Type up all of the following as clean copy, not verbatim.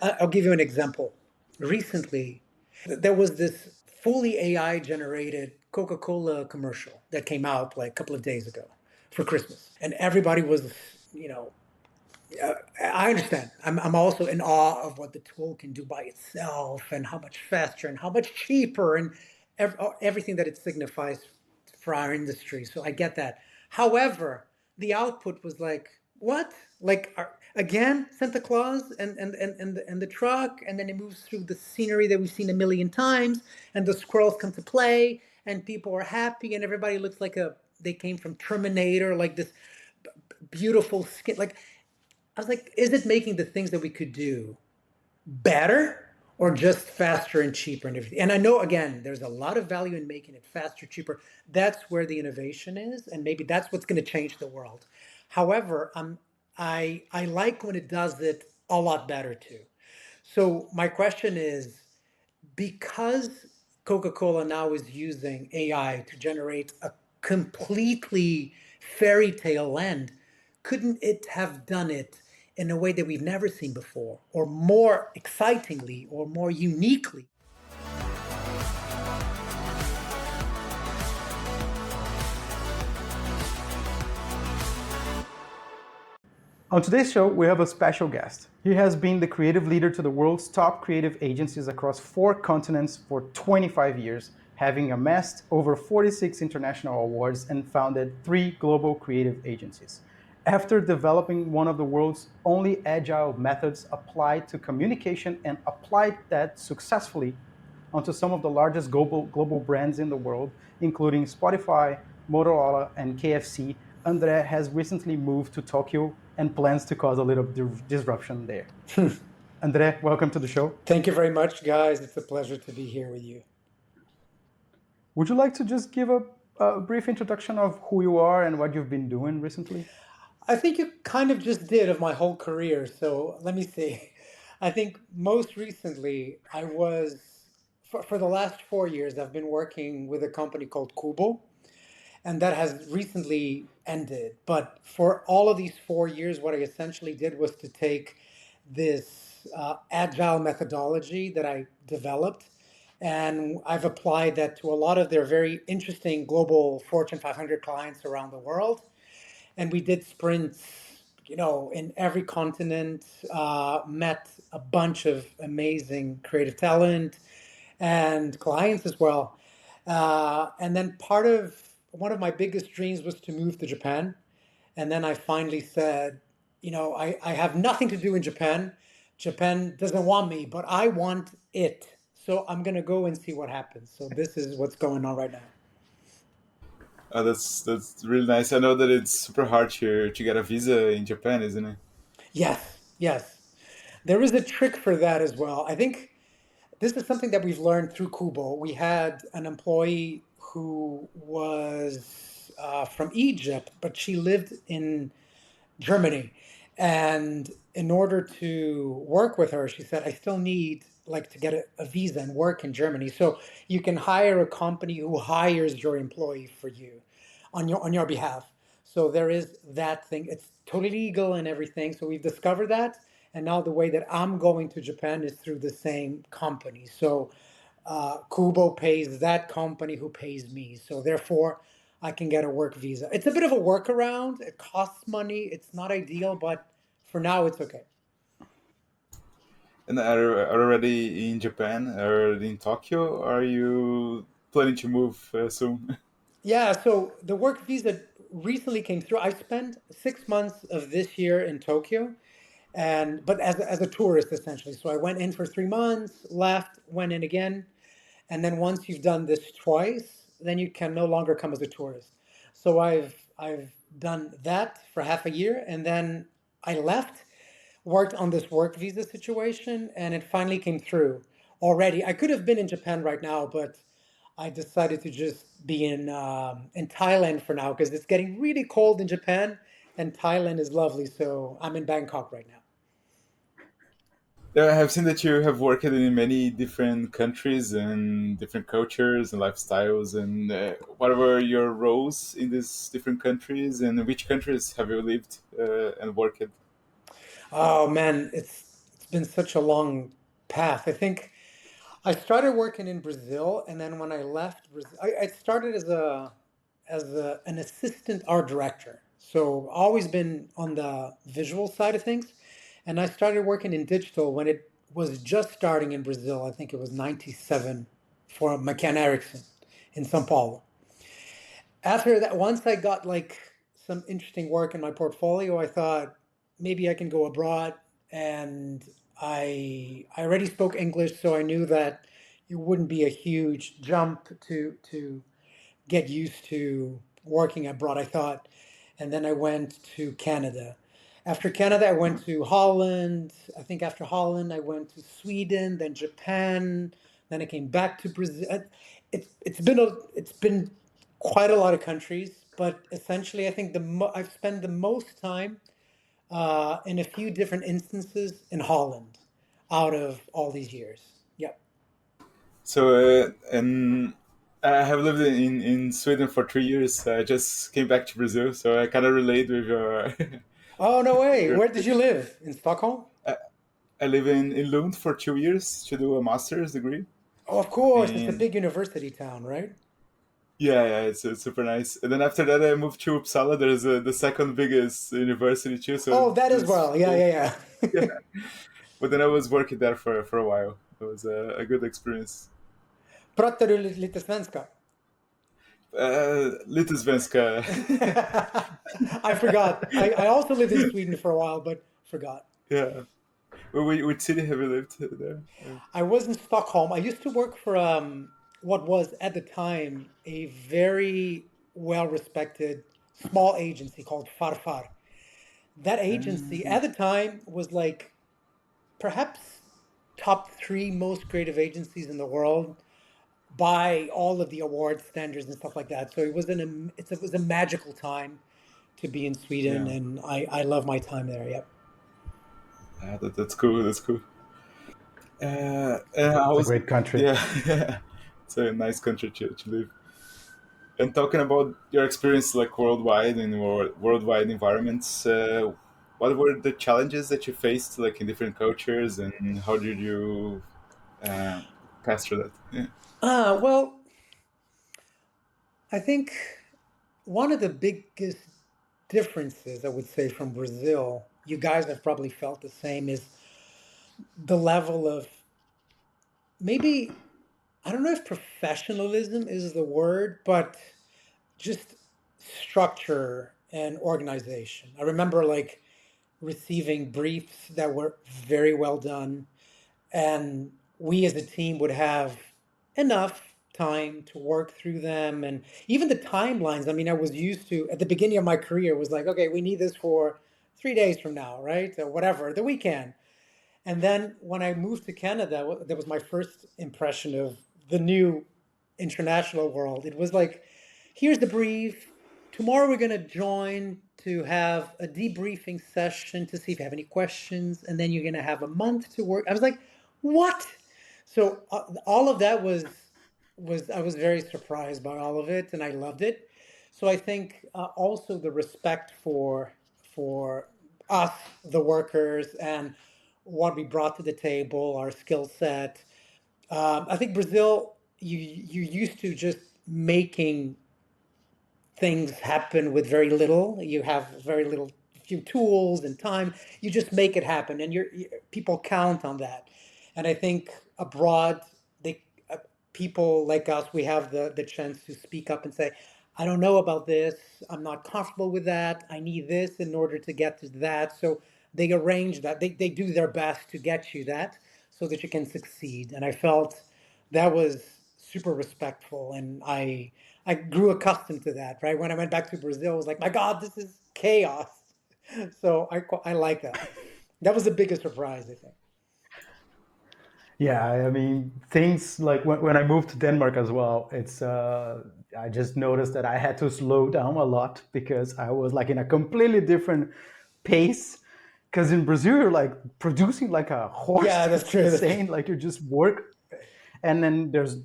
I'll give you an example. Recently, there was this fully AI generated Coca-Cola commercial that came out like a couple of days ago for Christmas. And everybody was, you know, I understand. I'm also in awe of what the tool can do by itself and how much faster and how much cheaper and everything that it signifies for our industry. So I get that. However, the output was like, what? Like, again, Santa Claus and the truck, and then it moves through the scenery that we've seen a million times, and the squirrels come to play, and people are happy, and everybody looks like they came from Terminator, like this beautiful skin. Like, I was like, is it making the things that we could do better or just faster and cheaper and everything? And I know, again, there's a lot of value in making it faster, cheaper. That's where the innovation is, and maybe that's what's going to change the world. However, I like when it does it a lot better too. So my question is, because Coca-Cola now is using AI to generate a completely fairy tale end, couldn't it have done it in a way that we've never seen before, or more excitingly, or more uniquely? On today's show, we have a special guest. He has been the creative leader to the world's top creative agencies across 4 continents for 25 years, having amassed over 46 international awards and founded 3 global creative agencies. After developing one of the world's only agile methods applied to communication and applied that successfully onto some of the largest global brands in the world, including Spotify, Motorola, and KFC, André has recently moved to Tokyo and plans to cause a little disruption there. André, welcome to the show. Thank you very much, guys. It's a pleasure to be here with you. Would you like to just give a brief introduction of who you are and what you've been doing recently? I think you kind of just did of my whole career. So let me see. I think most recently, for the last 4 years, I've been working with a company called Kubo, and that has recently ended. But for all of these 4 years, what I essentially did was to take this agile methodology that I developed, and I've applied that to a lot of their very interesting global Fortune 500 clients around the world. And we did sprints, in every continent, met a bunch of amazing creative talent and clients as well. And then one of my biggest dreams was to move to Japan. And then I finally said, I have nothing to do in Japan. Japan doesn't want me, but I want it. So I'm going to go and see what happens. So this is what's going on right now. That's really nice. I know that it's super hard to get a visa in Japan, isn't it? Yes, yes. There is a trick for that as well. I think this is something that we've learned through Kubo. We had an employee who was from Egypt, but she lived in Germany. And in order to work with her, she said, I still need like to get a visa and work in Germany. So you can hire a company who hires your employee for you on your behalf. So there is that thing. It's totally legal and everything. So we've discovered that. And now the way that I'm going to Japan is through the same company. So Kubo pays that company who pays me. So therefore, I can get a work visa. It's a bit of a workaround. It costs money. It's not ideal, but for now, it's okay. And are already in Japan or in Tokyo? Are you planning to move soon? Yeah, so the work visa recently came through. I spent 6 months of this year in Tokyo, and but as a tourist essentially. So I went in for 3 months, left, went in again, and then once you've done this twice, then you can no longer come as a tourist. So I've done that for half a year, and then I left, worked on this work visa situation, and it finally came through already. I could have been in Japan right now, but I decided to just be in Thailand for now because it's getting really cold in Japan, and Thailand is lovely. So I'm in Bangkok right now. Yeah, I have seen that you have worked in many different countries and different cultures and lifestyles. And what were your roles in these different countries? And which countries have you lived and worked? Oh man, it's been such a long path. I think I started working in Brazil, and then when I left Brazil, I started an assistant art director. So always been on the visual side of things, and I started working in digital when it was just starting in Brazil. I think it was '97 for McCann Erickson in São Paulo. After that, once I got like some interesting work in my portfolio, I thought maybe I can go abroad. And I already spoke English, so I knew that it wouldn't be a huge jump to get used to working abroad, I thought. And then I went to Canada. After Canada, I went to Holland. I think after Holland, I went to Sweden, then Japan. Then I came back to Brazil. It's been quite a lot of countries, but essentially, I think I've spent the most time in a few different instances in Holland out of all these years. Yep. So, and I have lived in Sweden for 3 years. I just came back to Brazil, so I kind of relate with your. Oh, no with way. your Where did you live? In Stockholm? I, I live in Lund for 2 years to do a master's degree. Oh, of course. It's a And big university town, right? yeah, it's super nice. And then after that, I moved to Uppsala. There's the second biggest university too. So Oh, that as there's well. Yeah, both. yeah, Yeah. yeah. But then I was working there for a while. It was a good experience. Pratar du lite svenska? Lite svenska. I forgot. I also lived in Sweden for a while, but forgot. Yeah. Well, which city have you lived there? I was in Stockholm. I used to work for what was at the time a very well respected small agency called Farfar. That agency Uh, at the time was like perhaps top three most creative agencies in the world by all of the award standards and stuff like that. So it was a magical time to be in Sweden, yeah. and I love my time there. Yep. That's cool. That's cool. And I It's a was, great country. yeah, it's a nice country to live. And talking about your experience like worldwide in worldwide environments, what were the challenges that you faced like in different cultures, and how did you uh, pass through that? Yeah. Well, I think one of the biggest differences I would say from Brazil, you guys have probably felt the same, is the level of maybe, I don't know if professionalism is the word, but just structure and organization. I remember like receiving briefs that were very well done, and we as a team would have enough time to work through them. And even the timelines, I mean, I was used to at the beginning of my career was like, okay, we need this for 3 days from now, right, or whatever, the weekend. And then when I moved to Canada, that was my first impression of the new international world. It was like, here's the brief. Tomorrow we're going to join to have a debriefing session to see if you have any questions. And then you're going to have a month to work. I was like, what? So all of that I was very surprised by all of it, and I loved it. So I think also the respect for us, the workers, and what we brought to the table, our skill set. I think Brazil, you used to just making things happen with very little. You have very little, few tools and time. You just make it happen, and people count on that. And I think abroad, they people like us, we have the chance to speak up and say, I don't know about this. I'm not comfortable with that. I need this in order to get to that. So they arrange that. They do their best to get you that so that you can succeed. And I felt that was super respectful. And I grew accustomed to that, right? When I went back to Brazil, I was like, my God, this is chaos. So I like that. That was the biggest surprise, I think. Yeah, I mean, things like when I moved to Denmark as well, I just noticed that I had to slow down a lot because I was like in a completely different pace. Because in Brazil, you're like producing like a horse. Yeah, that's It's true. That's true. insane. Like you just work. And then there's,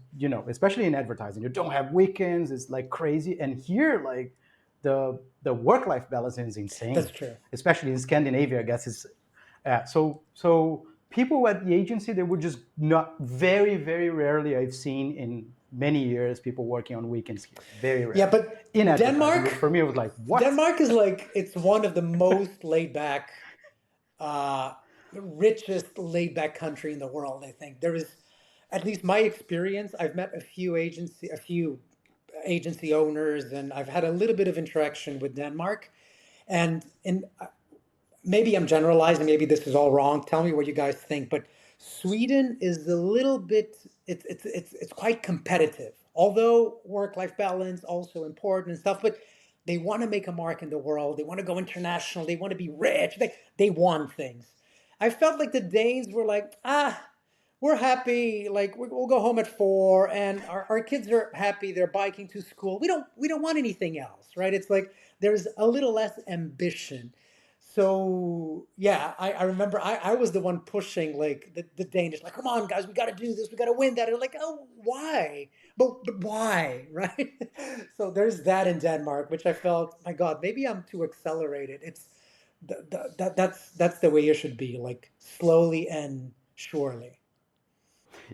especially in advertising, you don't have weekends. It's like crazy. And here, like the work-life balance is That's insane, true. especially in Scandinavia, I guess. So people at the agency, they would just not, very, very rarely I've seen in many years people working on weekends here. Very Yeah, rarely. but In advertising, which Denmark, for me was like, what? Denmark is like it's one of the most laid back, uh, richest laid back country in the world. I think there is, at least my experience. I've met a few agency owners, and I've had a little bit of interaction with Denmark. And maybe I'm generalizing, maybe this is all wrong. Tell me what you guys think. But Sweden is a little bit, it's quite competitive. Although work-life balance also important and stuff, but they want to make a mark in the world. They want to go international. They want to be rich. They want things. I felt like the Danes were like, we're happy. Like we'll go home at 4, and our kids are happy. They're biking to school. We don't want anything else, right? It's like there's a little less ambition. So yeah, I remember I was the one pushing like the Danish, like, come on guys, we got to do this, we got to win that. And like, oh, why? But why, right? So there's that in Denmark, which I felt, my God, maybe I'm too accelerated. It's that's the way it should be, like slowly and surely.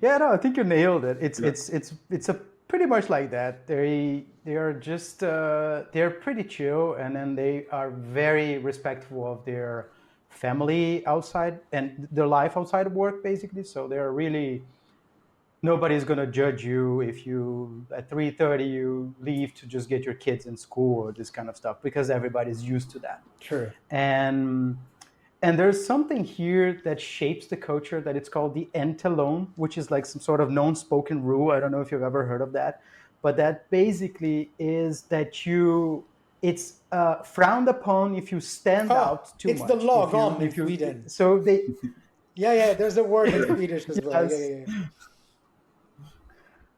Yeah, no, I think you nailed it. It's Yeah. it's it's it's a pretty much like that. They are just they're pretty chill, and then they are very respectful of their family outside and their life outside of work, basically. So they're really, nobody's gonna judge you if you at 3:30 you leave to just get your kids in school or this kind of stuff, because everybody's used to that. True. And there's something here that shapes the culture that it's called the entelone, which is like some sort of non-spoken rule. I don't know if you've ever heard of that, but that basically is that it's frowned upon if you stand Oh, out too it's the much. If you, lagom in if you, Sweden. so they, Yeah, there's a word in Swedish as well. Yeah, yes. yeah, yeah.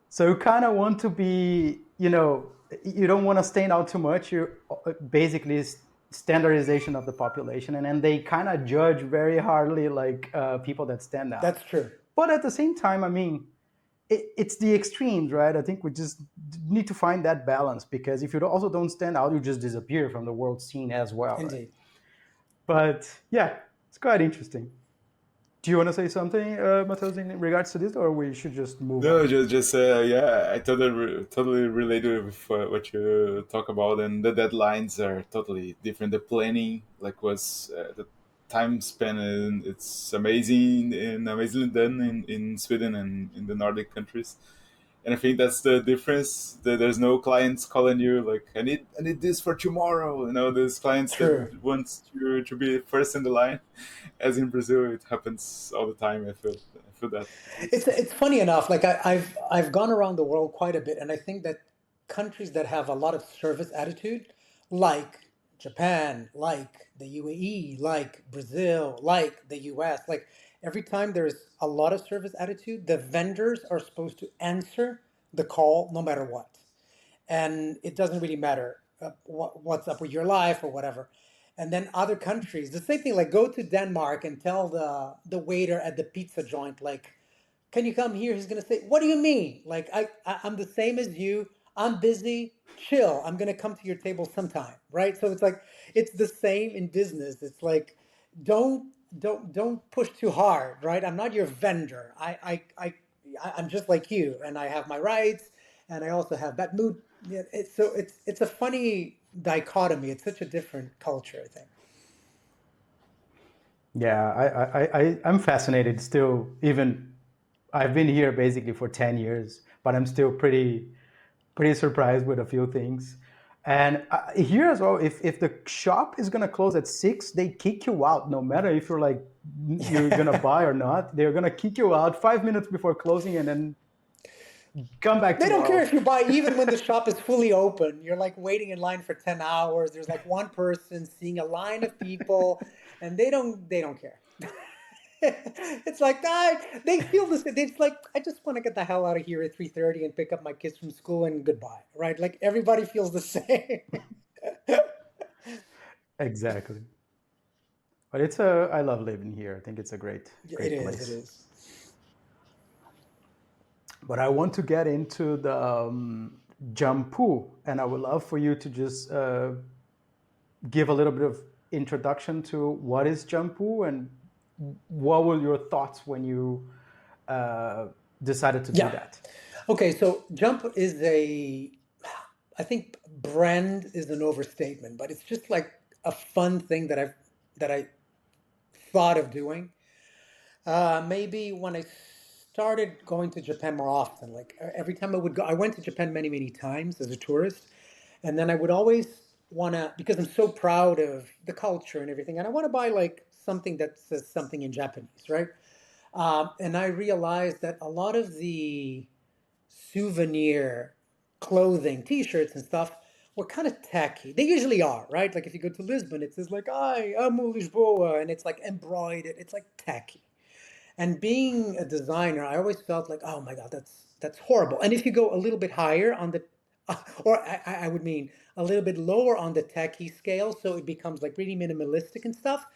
So you kind of want to be, you don't want to stand out too much. You basically standardization of the population, and then they kind of judge very hardly like people that stand out. That's true. But at the same time, I mean, it's the extremes, right? I think we just need to find that balance, because if you also don't stand out, you just disappear from the world scene as well, right? Indeed. But yeah, it's quite interesting. Do you want to say something, Matheus, in regards to this, or we should just move No, on? just yeah, I totally relate with what you talk about, and the deadlines are totally different. The planning, like, was the time span, and it's amazing and amazingly done in Sweden and in the Nordic countries. And I think that's the difference. That there's no clients calling you like, I need this for tomorrow. There's clients that True. want you to be first in the line. As in Brazil, it happens all the time. I feel that. It's funny enough. Like I've gone around the world quite a bit, and I think that countries that have a lot of service attitude, like Japan, like the UAE, like Brazil, like the US, like every time there's a lot of service attitude, the vendors are supposed to answer the call no matter what. And it doesn't really matter what's up with your life or whatever. And then other countries, the same thing. Like go to Denmark and tell the waiter at the pizza joint, like, "Can you come here?" He's gonna say, "What do you mean? Like I'm the same as you. I'm busy. Chill. I'm gonna come to your table sometime, right?" So it's like it's the same in business. It's like don't don't push too hard, right? I'm not your vendor. I'm just like you, and I have my rights, and I also have that mood. Yeah, it's a funny dichotomy. It's such a different culture, I think. Yeah, I'm fascinated still. Even I've been here basically for 10 years, but I'm still pretty surprised with a few things. And here as well, if the shop is gonna close at 6, they kick you out. No matter if you're like you're gonna Yeah. buy or not, they're gonna kick you out 5 minutes before closing, and then come back They don't care tomorrow. if you buy, even when the shop is fully open. You're like waiting in line for 10 hours. There's like one person seeing a line of people, and they don't care. It's like they feel this. It's like I just want to get the hell out of here at 3:30 and pick up my kids from school and goodbye, right? Like everybody feels the same. Exactly. But I love living here. I think it's a It great is. It place. is. But I want to get into the Jumpu, and I would love for you to just give a little bit of introduction to what is Jumpu and what were your thoughts when you decided to do Yeah. that? Okay, so Jump is I think brand is an overstatement, but it's just like a fun thing that I thought of doing. Maybe when I started going to Japan more often, like every time I would go, I went to Japan many, many times as a tourist. And then I would always want to, because I'm so proud of the culture and everything, and I want to buy like something that says something in Japanese, right? And I realized that a lot of the souvenir clothing, T-shirts and stuff were kind of tacky. They usually are, right? Like if you go to Lisbon, it says like "I amo Lisboa," and it's like embroidered. It's like tacky. And being a designer, I always felt like, oh my God, that's horrible. And if you go a little bit higher on the, or I would mean a little bit lower on the techie scale, so it becomes like really minimalistic and stuff,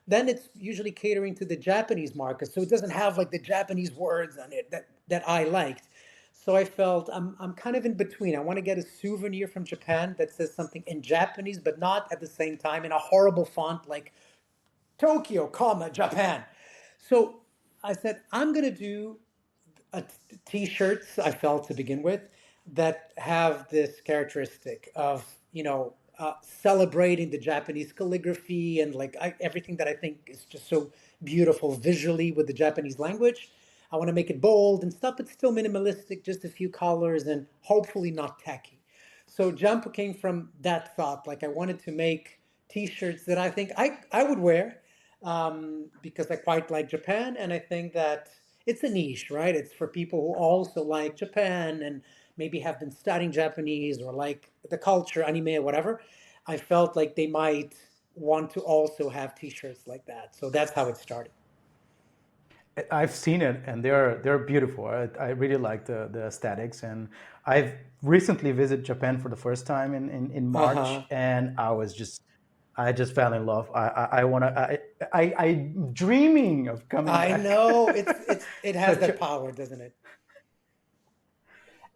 then it's usually catering to the Japanese market. So it doesn't have like the Japanese words on it that I liked. So I felt I'm kind of in between. I want to get a souvenir from Japan that says something in Japanese, but not at the same time in a horrible font like Tokyo, comma, Japan. So I said, I'm going to do t-shirts, I felt to begin with, that have this characteristic of, celebrating the Japanese calligraphy and like everything that I think is just so beautiful visually with the Japanese language. I want to make it bold and stuff, but still minimalistic, just a few colors and hopefully not tacky. So Jump came from that thought. Like I wanted to make t-shirts that I think I would wear because I quite like Japan, and I think that it's a niche, right? It's for people who also like Japan and maybe have been studying Japanese or like the culture, anime, or whatever. I felt like they might want to also have T-shirts like that, so that's how it started. I've seen it, and they're beautiful. I really like the aesthetics, and I've recently visited Japan for the first time in Uh March, huh. and I just fell in love. I want to. I'm dreaming of coming I back. know it has Such that a power, doesn't it?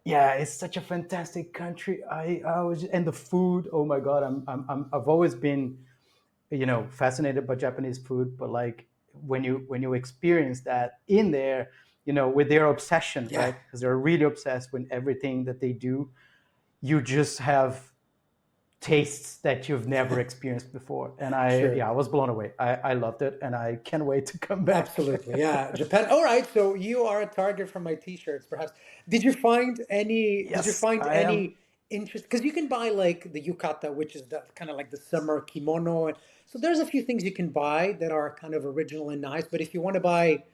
Yeah, it's such a fantastic country. I was and the food. Oh my God, I've always been fascinated by Japanese food, but like when you experience that in there, with their obsession, Yeah, right? Because they're really obsessed with everything that they do. You just have tastes that you've never experienced before, and sure. I was blown away. I loved it, and I can't wait to come back. Absolutely, yeah. Japan. All right, so you are a target for my T-shirts, perhaps. Did you find any? Did you Yes, find I am. any interest? Because you can buy like the yukata, which is the kind of like the summer kimono, and so there's a few things you can buy that are kind of original and nice. But if you want to buy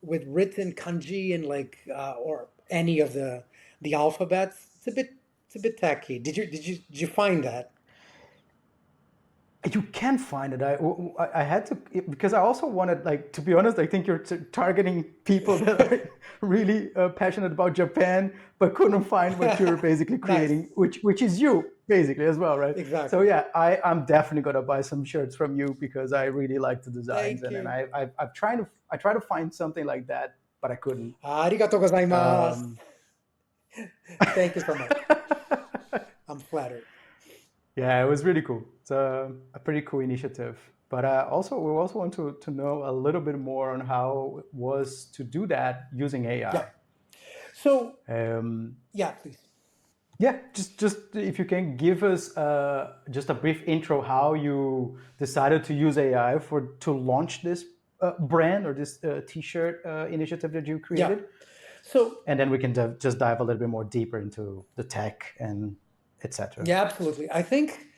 with written kanji and like or any of the alphabets, it's a bit tacky. Did you find that? You can find it. I had to because I also wanted, like, to be honest. I think you're targeting people that are really passionate about Japan, but couldn't find what you're basically Nice, creating, which is you basically as well, right? So exactly. yeah, I'm definitely gonna buy some shirts from you because I really like the designs, Thank and you. I try to find something like that, but I couldn't. Arigatou gozaimasu. Um, Thank you so much. I'm flattered. Yeah, it was really cool. It's a pretty cool initiative. But we also want to know a little bit more on how it was to do that using Yeah. AI. So, Um, yeah, please. yeah, just if you can give us just a brief intro how you decided to use AI to launch this brand or this T-shirt initiative that you Yeah. created, So, and then we can just dive a little bit more deeper into the tech and etc. yeah, absolutely. I think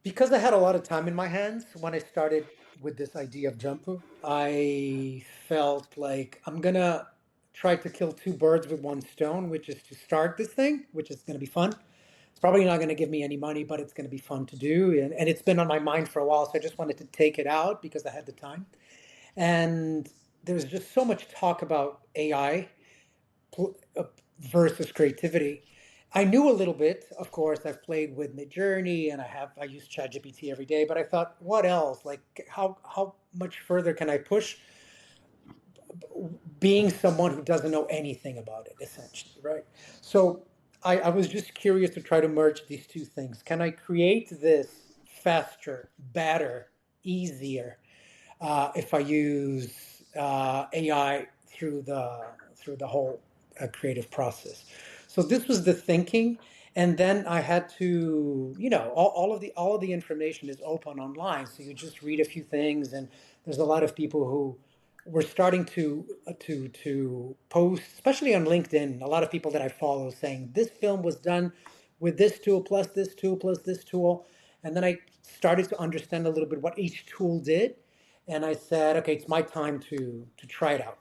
because I had a lot of time in my hands when I started with this idea of Jumpu, I felt like I'm gonna try to kill two birds with one stone, which is to start this thing, which is gonna be fun. It's probably not gonna give me any money, but it's gonna be fun to do. And it's been on my mind for a while, so I just wanted to take it out because I had the time. And there's just so much talk about AI versus creativity. I knew a little bit, of course. I've played with MidJourney and I use ChatGPT every day. But I thought, what else? Like, how much further can I push? Being someone who doesn't know anything about it, essentially, right? So I was just curious to try to merge these two things. Can I create this faster, better, easier? if I use AI through the whole creative process. So this was the thinking, and then I had to, all of the information is open online, so you just read a few things, and there's a lot of people who were starting to post, especially on LinkedIn. A lot of people that I follow saying this film was done with this tool plus this tool plus this tool, and then I started to understand a little bit what each tool did, and I said, okay, it's my time to try it out.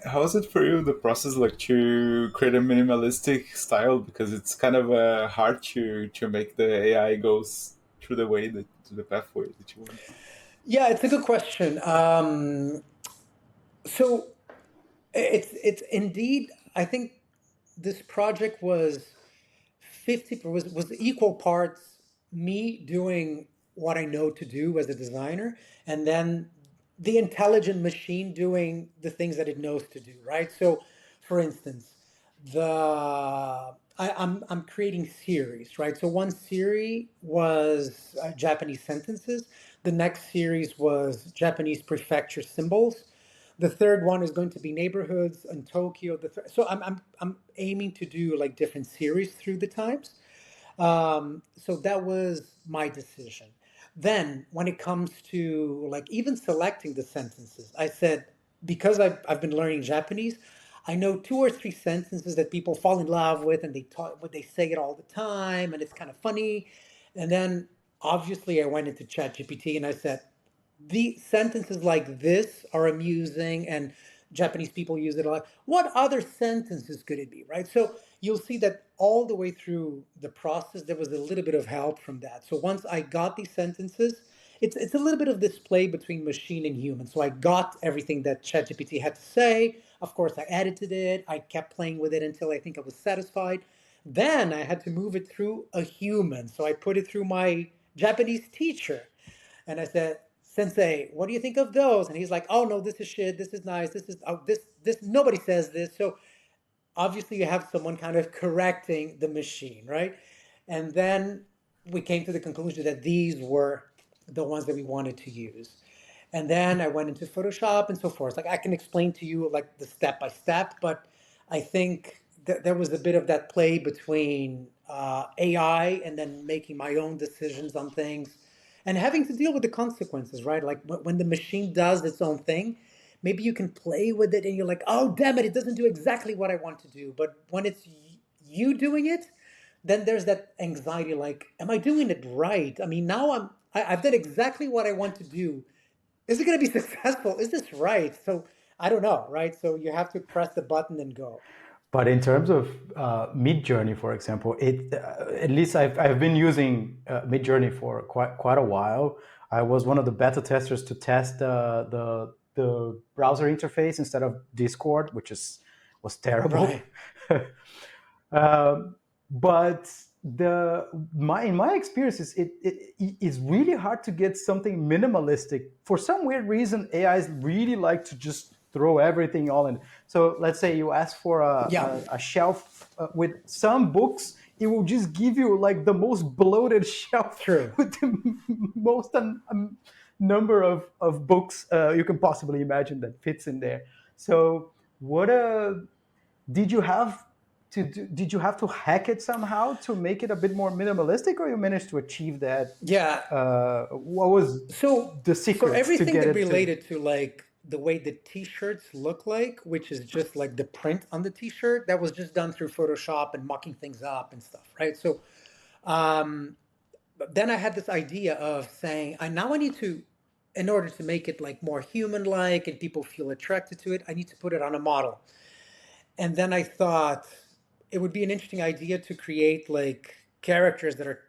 How is it for you, the process, like to create a minimalistic style? Because it's kind of hard to make the AI goes through the way that to the pathway that you want. Yeah, it's a good question. So it's indeed. I think this project was 50 was equal parts me doing what I know to do as a designer, and then the intelligent machine doing the things that it knows to do, right? So, for instance, I'm creating series, right? So one series was Japanese sentences. The next series was Japanese prefecture symbols. The third one is going to be neighborhoods in Tokyo. So I'm aiming to do like different series through the times. So that was my decision. Then, when it comes to like even selecting the sentences, I said, because I've been learning Japanese, I know two or three sentences that people fall in love with, and they say it all the time, and it's kind of funny. And then obviously I went into ChatGPT and I said, the sentences like this are amusing and Japanese people use it a lot. What other sentences could it be, right? So you'll see that all the way through the process, there was a little bit of help from that. So once I got these sentences, it's a little bit of this play between machine and human. So I got everything that ChatGPT had to say. Of course, I edited it. I kept playing with it until I think I was satisfied. Then I had to move it through a human. So I put it through my Japanese teacher. And I said, Sensei, what do you think of those? And he's like, oh no, this is shit. This is nice. This is this. Nobody says this. So obviously you have someone kind of correcting the machine, right? And then we came to the conclusion that these were the ones that we wanted to use. And then I went into Photoshop and so forth. Like I can explain to you like the step by step, but I think that there was a bit of that play between AI and then making my own decisions on things and having to deal with the consequences, right? Like when the machine does its own thing, maybe you can play with it and you're like, oh, damn it, it doesn't do exactly what I want to do. But when it's you doing it, then there's that anxiety like, am I doing it right? I mean, now I've done exactly what I want to do. Is it going to be successful? Is this right? So I don't know, right? So you have to press the button and go. But in terms of MidJourney, for example, at least I've been using MidJourney for quite a while. I was one of the beta testers to test the browser interface instead of Discord, which was terrible. Right. But in my experiences, it is really hard to get something minimalistic. For some weird reason, AIs really like to just throw everything all in. So let's say you ask for Yeah. a shelf with some books, it will just give you like the most bloated shelf True. with the most number of books you can possibly imagine that fits in there. So what did you have did you have to hack it somehow to make it a bit more minimalistic, or you managed to achieve that? Yeah. What was the So secret to everything get that it to? related to like the way the t-shirts look like, which is just like the print on the t-shirt, that was just done through Photoshop and mocking things up and stuff, right? So um, but then I had this idea of saying, I need to, in order to make it like more human-like and people feel attracted to it, I need to put it on a model. And then I thought it would be an interesting idea to create like characters that are,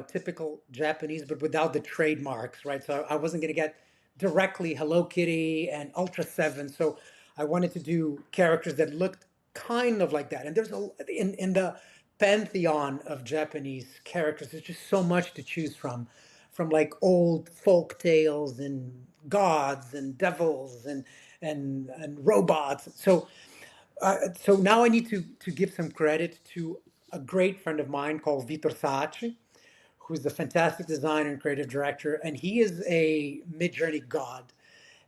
typical Japanese, but without the trademarks, right? So I wasn't going to get directly Hello Kitty and Ultra 7. So I wanted to do characters that looked kind of like that. And there's in the pantheon of Japanese characters, there's just so much to choose from like old folk tales and gods and devils and robots. So now I need to give some credit to a great friend of mine called Vitor Saatchi, who's a fantastic designer and creative director, and he is a MidJourney god.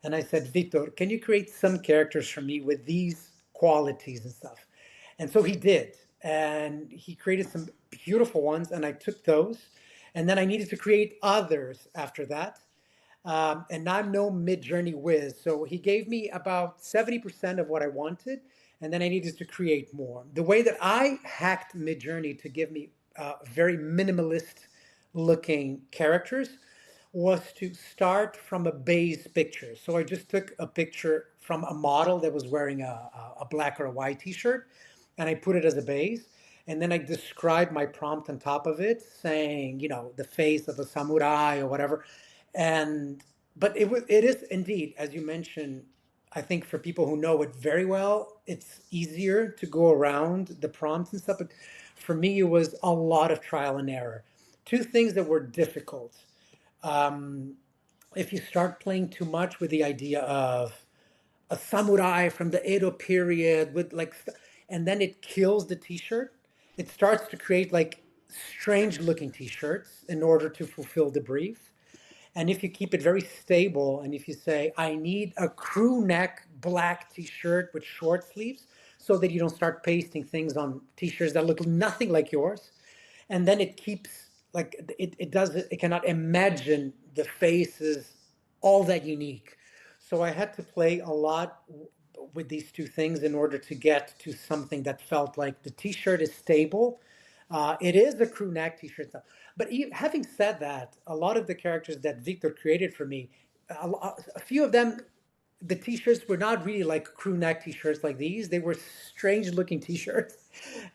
And I said, Victor, can you create some characters for me with these qualities and stuff? And so he did. And he created some beautiful ones, and I took those. And then I needed to create others after that. And I'm no MidJourney whiz. So he gave me about 70% of what I wanted, and then I needed to create more. The way that I hacked MidJourney to give me very minimalist looking characters was to start from a base picture. So I just took a picture from a model that was wearing a black or a white t-shirt, and I put it as a base. And then I described my prompt on top of it, saying, the face of a samurai or whatever. And but it is indeed, as you mentioned, I think for people who know it very well, it's easier to go around the prompts and stuff. But for me, it was a lot of trial and error. Two things that were difficult. Um, if you start playing too much with the idea of a samurai from the Edo period with and then it kills the t-shirt. It starts to create like strange looking t-shirts in order to fulfill the brief. And if you keep it very stable, and if you say, I need a crew neck black t-shirt with short sleeves, so that you don't start pasting things on t-shirts that look nothing like yours, and then it keeps like it does it cannot imagine the faces all that unique. So I had to play a lot with these two things in order to get to something that felt like the t-shirt is stable. It is the crew neck t-shirt stuff. But having said that, a lot of the characters that Victor created for me, a few of them, the t-shirts were not really like crew neck t-shirts like these. They were strange looking t-shirts.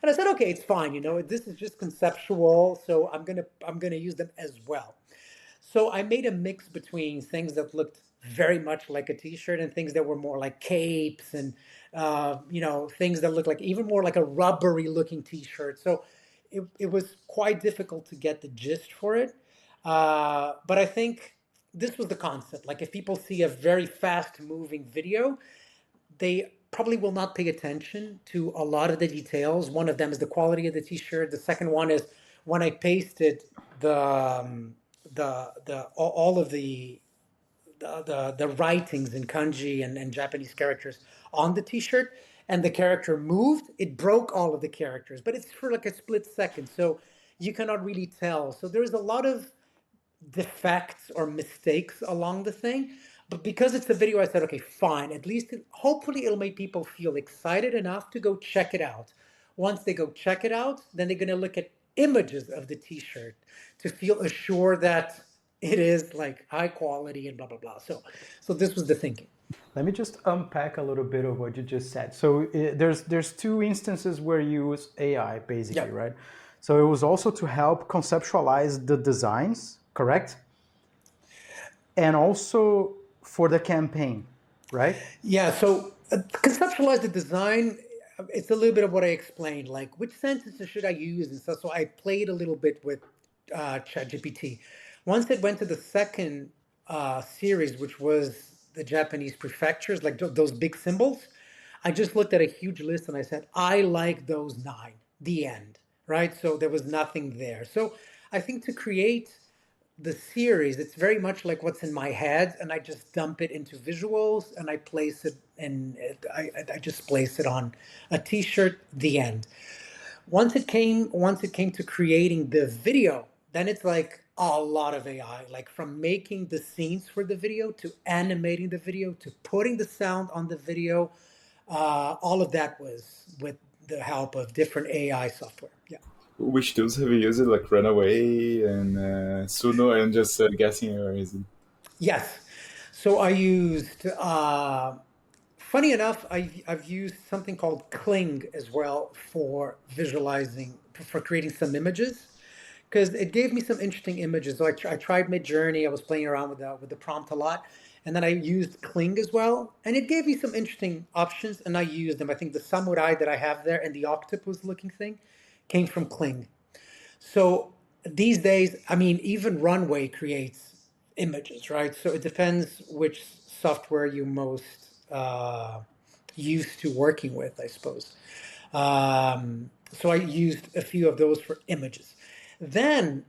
And I said, okay, it's fine. This is just conceptual. So I'm gonna use them as well. So I made a mix between things that looked very much like a t-shirt and things that were more like capes and things that looked like even more like a rubbery looking t-shirt. So it was quite difficult to get the gist for it. But I think this was the concept. Like if people see a very fast moving video, they probably will not pay attention to a lot of the details. One of them is the quality of the t-shirt. The second one is when I pasted the all of the writings in kanji and Japanese characters on the t-shirt, and the character moved, it broke all of the characters, but it's for like a split second, so you cannot really tell. So there's a lot of defects or mistakes along the thing. But because it's a video, I said, okay, fine. At least hopefully it'll make people feel excited enough to go check it out. Once they go check it out, then they're going to look at images of the t-shirt to feel assured that it is like high quality and blah, blah, blah. So this was the thinking. Let me just unpack a little bit of what you just said. So there's two instances where you use AI, basically, Yeah. right? So it was also to help conceptualize the designs, correct? And also for the campaign, right? Yeah, so conceptualize the design. It's a little bit of what I explained, like which sentences should I use and stuff. So I played a little bit with ChatGPT. Once it went to the second series, which was the Japanese prefectures, like those big symbols, I just looked at a huge list and I said, I like those 9, the end, right? So there was nothing there. So I think to create the series, it's very much like what's in my head, and I just dump it into visuals and I place it, and I just place it on a t-shirt, the end. Once it came to creating the video, then it's like a lot of AI, like from making the scenes for the video to animating the video to putting the sound on the video. All of that was with the help of different AI software. Yeah. Which tools have you used? Like Runaway and Suno? I'm just guessing or is it? Yes. So I used, funny enough, I've used something called Kling as well for visualizing, for creating some images, because it gave me some interesting images. So I tried MidJourney. I was playing around with the prompt a lot. And then I used Kling as well. And it gave me some interesting options, and I used them. I think the samurai that I have there and the octopus looking thing came from Kling. So these days, I mean, even Runway creates images, right? So it depends which software you most used to working with, I suppose. So I used a few of those for images. Then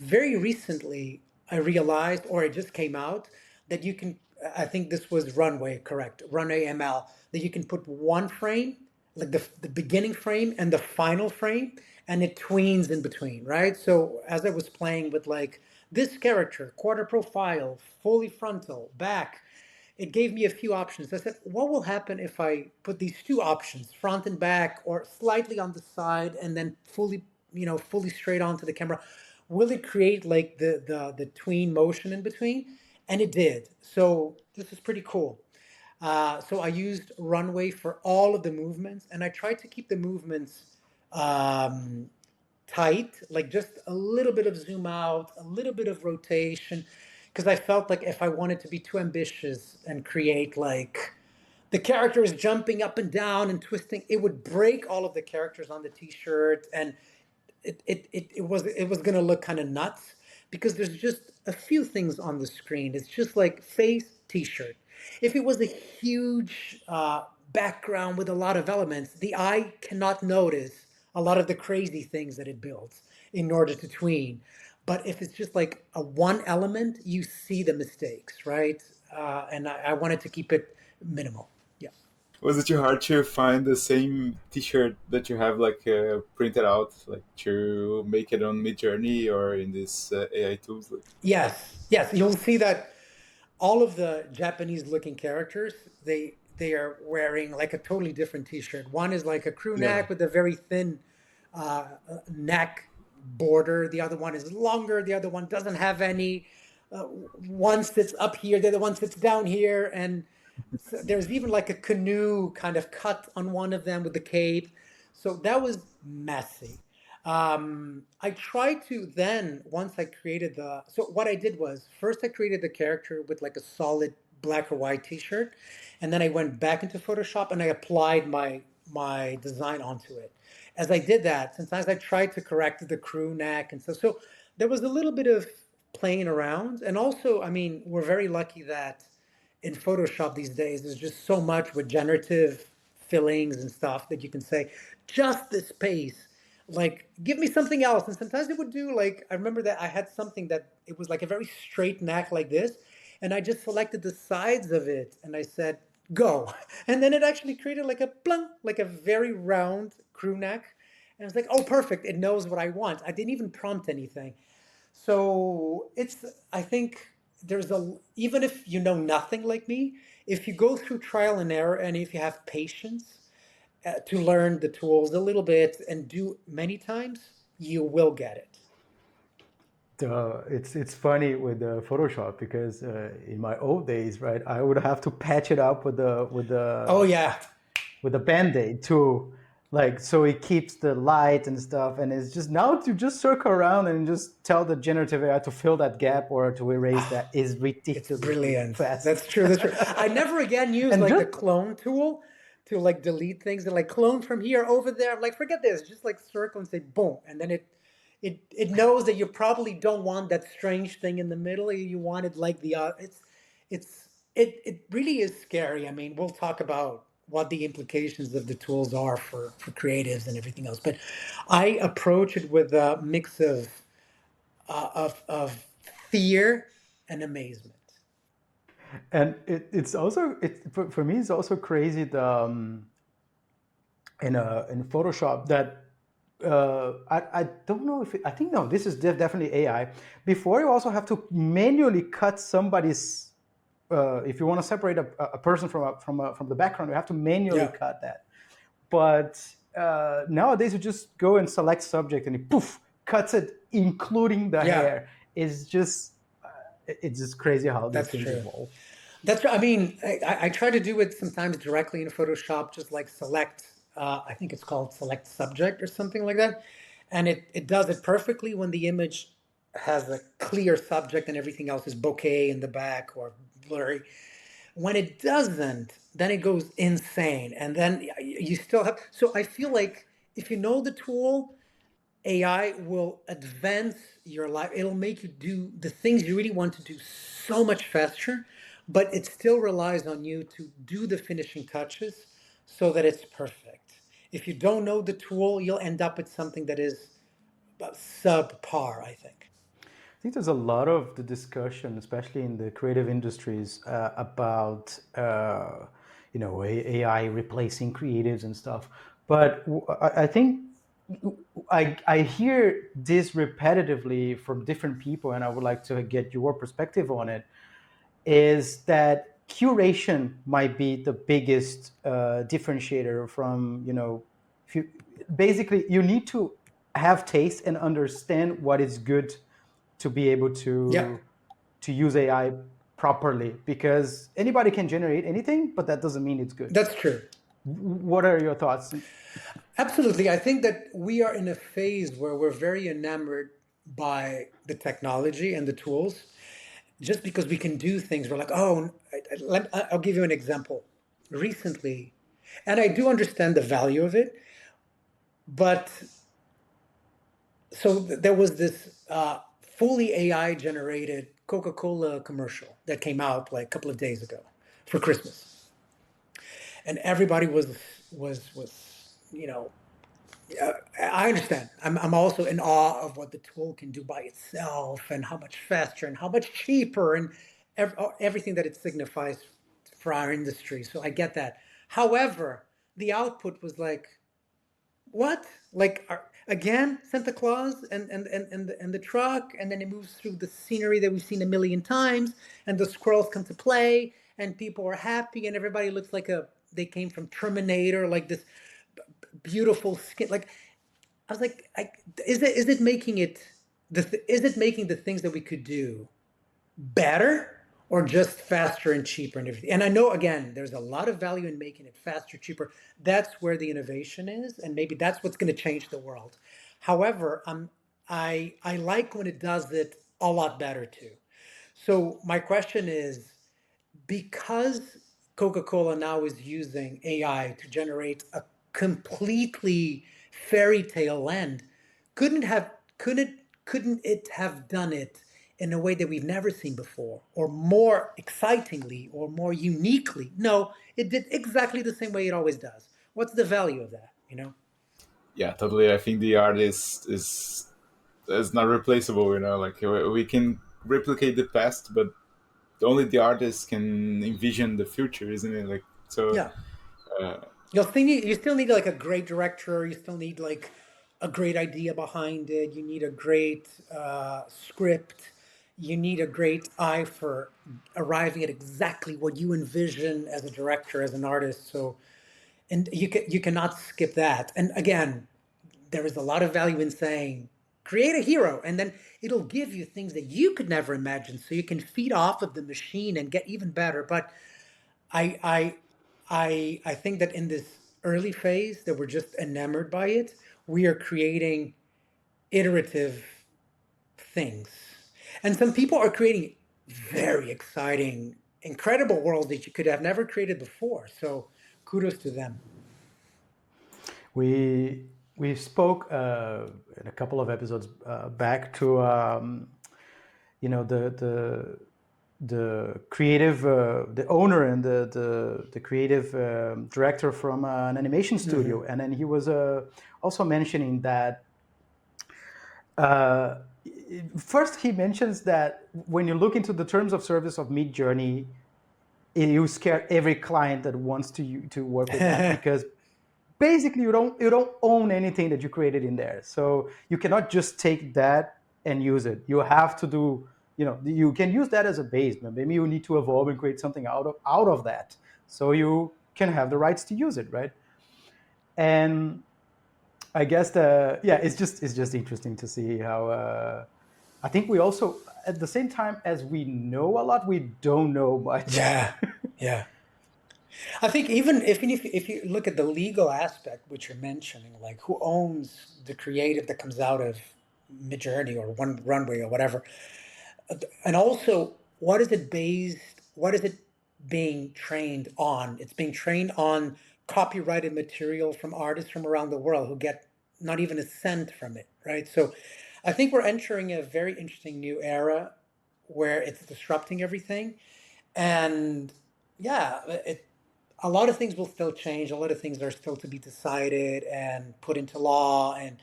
very recently I realized, or it just came out, that you can, I think this was Runway, correct? Runway ML, that you can put one frame, like the beginning frame and the final frame, and it tweens in between, right? So as I was playing with like this character, quarter profile, fully frontal, back, it gave me a few options. I said, what will happen if I put these two options, front and back, or slightly on the side and then fully, fully straight onto the camera? Will it create like the tween motion in between? And it did. So this is pretty cool. So I used Runway for all of the movements, and I tried to keep the movements um, tight, like just a little bit of zoom out, a little bit of rotation, because I felt like if I wanted to be too ambitious and create like the character is jumping up and down and twisting, it would break all of the characters on the t-shirt, and it was gonna look kind of nuts because there's just a few things on the screen. It's just like face, t-shirt. If it was a huge background with a lot of elements, the eye cannot notice a lot of the crazy things that it builds in order to tween. But if it's just like a one element, you see the mistakes, right? And I wanted to keep it minimal. Yeah. Was it too hard to find the same T-shirt that you have like printed out, like to make it on MidJourney or in these AI tools? Like, Yes. Yes. You'll see that all of the Japanese looking characters, they are wearing like a totally different t-shirt. One is like a crew yeah, neck with a very thin neck border. The other one is longer. The other one doesn't have any. One sits up here. The other one sits down here. And there's even like a canoe kind of cut on one of them with the cape. So that was messy. I tried to then, once I created so what I did was first I created the character with like a solid black or white t-shirt. And then I went back into Photoshop and I applied my design onto it. As I did that, sometimes I tried to correct the crew neck and so there was a little bit of playing around. And also, I mean, we're very lucky that in Photoshop these days, there's just so much with generative fillings and stuff that you can say, just this space, like, give me something else. And sometimes it would do, like, I remember that I had something that it was like a very straight neck like this. And I just selected the sides of it and I said, go. And then it actually created like a plunk, like a very round crew neck. And it's like, oh, perfect. It knows what I want. I didn't even prompt anything. So I think even if you know nothing like me, if you go through trial and error and if you have patience to learn the tools a little bit and do many times, you will get it. It's funny with Photoshop because in my old days, right, I would have to patch it up with the Oh, yeah. Band-Aid too, like so it keeps the light and stuff. And it's just now to just circle around and just tell the generative AI to fill that gap or to erase that is It's ridiculously brilliant. fast. That's true. That's true. I never again use And like the just clone tool to like delete things and like clone from here over there. I'm like, forget this. Just like circle and say boom. And then it knows that you probably don't want that strange thing in the middle. You want it like it really is scary. I mean, we'll talk about what the implications of the tools are for creatives and everything else. But I approach it with a mix of fear and amazement. and it's also for me it's also crazy in Photoshop that I don't know if I think no, this is definitely AI. Before you also have to manually cut somebody's. If you want to separate a person from the background, you have to manually Yeah. cut that. But nowadays, you just go and select subject, and it poof cuts it, including the Yeah, hair. It's just crazy how these that's things true. evolve. I mean, I try to do it sometimes directly in Photoshop, just like select, I think it's called select subject or something like that. And it does it perfectly when the image has a clear subject and everything else is bokeh in the back or blurry. When it doesn't, then it goes insane. And then you still have, so I feel like if you know the tool, AI will advance your life. It'll make you do the things you really want to do so much faster, but it still relies on you to do the finishing touches so that it's perfect. If you don't know the tool, you'll end up with something that is subpar, I think. think there's a lot of the discussion, especially in the creative industries, about AI replacing creatives and stuff. But I think I hear this repetitively from different people, and I would like to get your perspective on it. Is that curation might be the biggest differentiator from if you basically you need to have taste and understand what is good to be able Yeah, to use AI properly, because anybody can generate anything, but that doesn't mean it's good. that's true. What are your thoughts? Absolutely. I think that we are in a phase where we're very enamored by the technology and the tools. Just because we can do things, we're like, oh, I'll give you an example. Recently, and I do understand the value of it, but there was this fully AI generated Coca-Cola commercial that came out like a couple of days ago for Christmas, and everybody was you know I understand. I'm also in awe of what the tool can do by itself and how much faster and how much cheaper and everything that it signifies for our industry. So I get that. However, the output was like, what? Like again, Santa Claus and the truck, and then it moves through the scenery that we've seen a million times, and the squirrels come to play, and people are happy, and everybody looks like they came from Terminator, like this beautiful skin. Like I was like, is it making it is it making the things that we could do better or just faster and cheaper and everything? And I know again, there's a lot of value in making it faster, cheaper. That's where the innovation is, and maybe that's what's going to change the world. However, I like when it does it a lot better too. So my question is, because Coca-Cola now is using AI to generate a completely fairy tale end, couldn't have couldn't it have done it in a way that we've never seen before, or more excitingly, or more uniquely? No, it did exactly the same way it always does. What's the value of that? Yeah, totally. I think the art is not replaceable. Like we can replicate the past, but only the artist can envision the future, isn't it? Like so. Yeah. Uh, You still need like a great director. You still need like a great idea behind it. You need a great script. You need a great eye for arriving at exactly what you envision as a director, as an artist. So, and you cannot skip that. And again, there is a lot of value in saying create a hero, and then it'll give you things that you could never imagine. So you can feed off of the machine and get even better. But I I I think that in this early phase that we're just enamored by it, we are creating iterative things. And some people are creating very exciting, incredible worlds that you could have never created before. So kudos to them. We spoke in a couple of episodes back to the creative the owner and the creative director from an animation studio, and then he was also mentioning that first he mentions that when you look into the terms of service of MidJourney, you scare every client that wants to work with that, because basically you don't own anything that you created in there, so you cannot just take that and use it. You have to do, you can use that as a base, but maybe you need to evolve and create something out of that, so you can have the rights to use it, right? And I guess it's just interesting to see how I think we also, at the same time as we know a lot, we don't know much. Yeah, yeah. I think even if you look at the legal aspect, which you're mentioning, like who owns the creative that comes out of Midjourney or One Runway or whatever, and also what is it based? What is it being trained on? It's being trained on copyrighted material from artists from around the world who get not even a cent from it, right? So, I think we're entering a very interesting new era where it's disrupting everything, and yeah, a lot of things will still change. A lot of things are still to be decided and put into law, and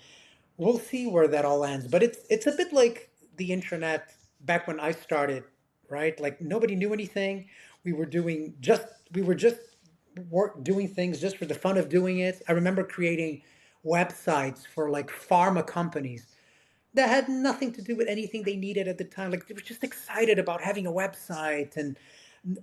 we'll see where that all ends. But it's a bit like the internet back when I started, right? Like nobody knew anything. We were doing just we were just doing things just for the fun of doing it. I remember creating websites for like pharma companies that had nothing to do with anything they needed at the time. Like they were just excited about having a website, and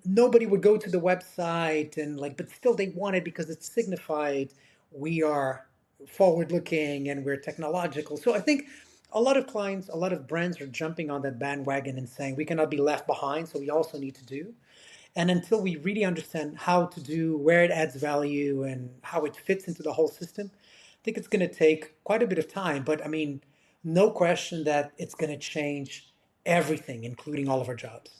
nobody would go to the website, and like, but still they wanted because it signified we are forward looking and we're technological. So I think a lot of clients, a lot of brands are jumping on that bandwagon and saying we cannot be left behind, so we also need to do. And until we really understand how to do, where it adds value, and how it fits into the whole system, I think it's going to take quite a bit of time. But I mean, no question that it's going to change everything, including all of our jobs.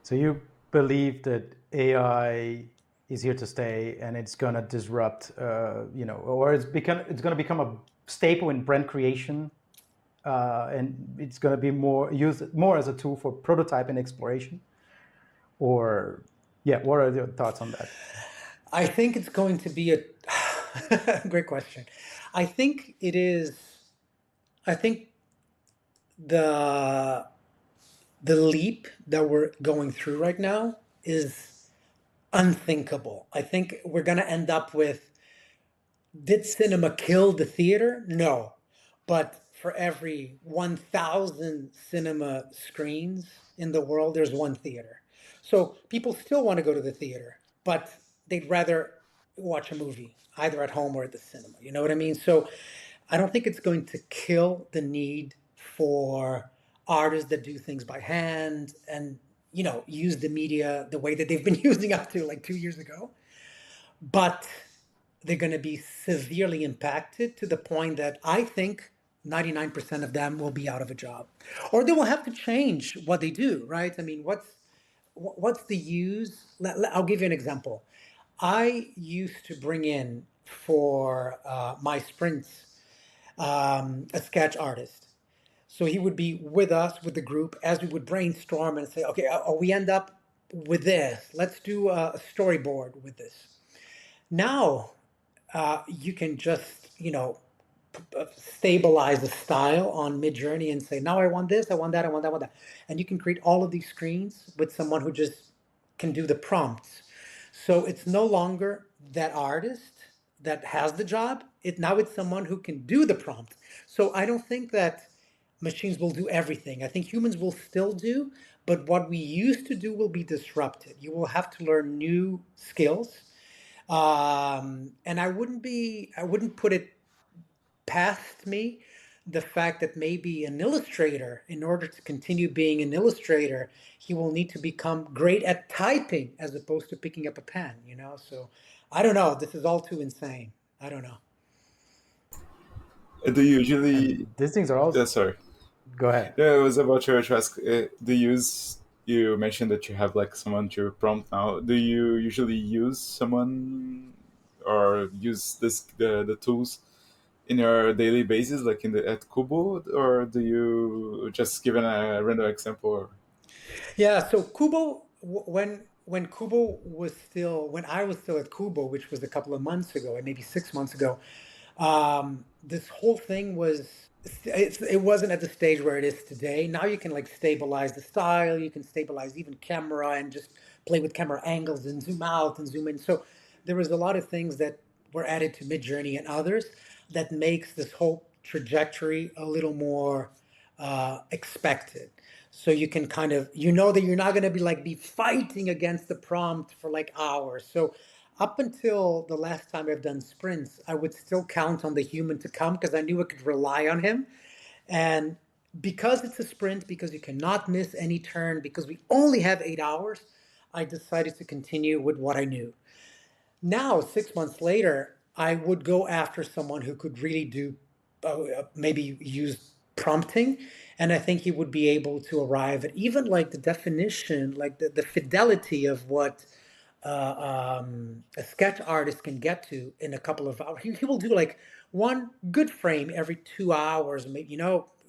So you believe that AI is here to stay and it's going to disrupt, or it's going to become a staple in brand creation, and it's going to be used more as a tool for prototype and exploration? Or, yeah, what are your thoughts on that? I think it's going to be a great question. I think it is. I think the the leap that we're going through right now is unthinkable. I think we're going to end up with, did cinema kill the theater? No. But for every 1,000 cinema screens in the world, there's one theater. So people still want to go to the theater, but they'd rather watch a movie, either at home or at the cinema. You know what I mean? So I don't think it's going to kill the need for artists that do things by hand and, use the media the way that they've been using up to like 2 years ago. But they're going to be severely impacted to the point that I think 99% of them will be out of a job, or they will have to change what they do, right? I mean, what's the use? I'll give you an example. I used to bring in for my sprints a sketch artist. So he would be with us, with the group, as we would brainstorm and say, okay, we end up with this. Let's do a storyboard with this. Now you can just, stabilize the style on MidJourney and say, now I want this, I want that, I want that, I want that. And you can create all of these screens with someone who just can do the prompts. So it's no longer that artist that has the job. Now it's someone who can do the prompt. So I don't think that machines will do everything. I think humans will still do, but what we used to do will be disrupted. You will have to learn new skills, and I wouldn't put it past me the fact that maybe an illustrator, in order to continue being an illustrator, he will need to become great at typing as opposed to picking up a pen. So I don't know. This is all too insane. I don't know. Do you usually? And these things are also, Sorry. go ahead. Yeah, I was about to ask. Do you use? You mentioned that you have like someone to prompt now. Do you usually use someone or use the tools in your daily basis, like in the at Kubo, or do you just give a random example? Yeah, so Kubo, when Kubo was still, when I was still at Kubo, which was a couple of months ago, and maybe 6 months ago, this whole thing it wasn't at the stage where it is today. Now you can like stabilize the style, you can stabilize even camera and just play with camera angles and zoom out and zoom in. So there was a lot of things that were added to Midjourney and others that makes this whole trajectory a little more expected. So you can kind of, that you're not going to be fighting against the prompt for like hours. So up until the last time I've done sprints, I would still count on the human to come because I knew I could rely on him. And because it's a sprint, because you cannot miss any turn, because we only have 8 hours, I decided to continue with what I knew. Now, 6 months later, I would go after someone who could really do, maybe use prompting. And I think he would be able to arrive at even like the definition, like the fidelity of what a sketch artist can get to in a couple of hours. He will do like one good frame every 2 hours. Maybe,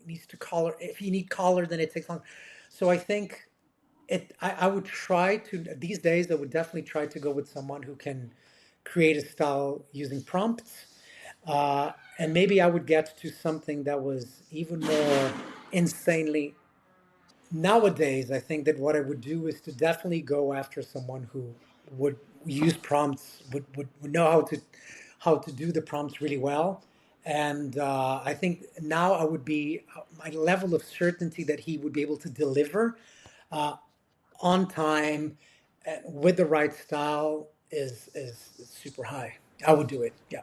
needs to color. If you need color, then it takes long. So I think I would try to, these days, I would definitely try to go with someone who can create a style using prompts. And maybe I would get to something that was even more insanely. Nowadays, I think that what I would do is to definitely go after someone who would use prompts, would know how to do the prompts really well. And I think now I would be my level of certainty that he would be able to deliver uh, on time with the right style is super high. I would do it. Yeah.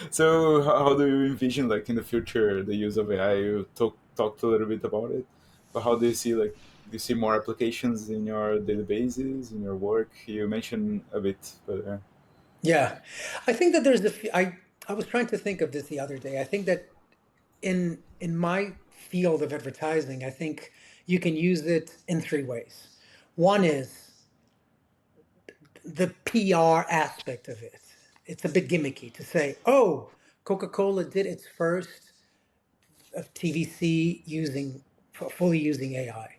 So how do you envision like in the future the use of AI? You talked a little bit about it, but how do you see like do you see more applications in your daily basis in your work? You mentioned a bit, but Yeah, I think that I was trying to think of this the other day. I think that in my field of advertising, I think you can use it in three ways. One is the PR aspect of it. It's a bit gimmicky to say, "Oh, Coca-Cola did its first of TVC using fully using AI."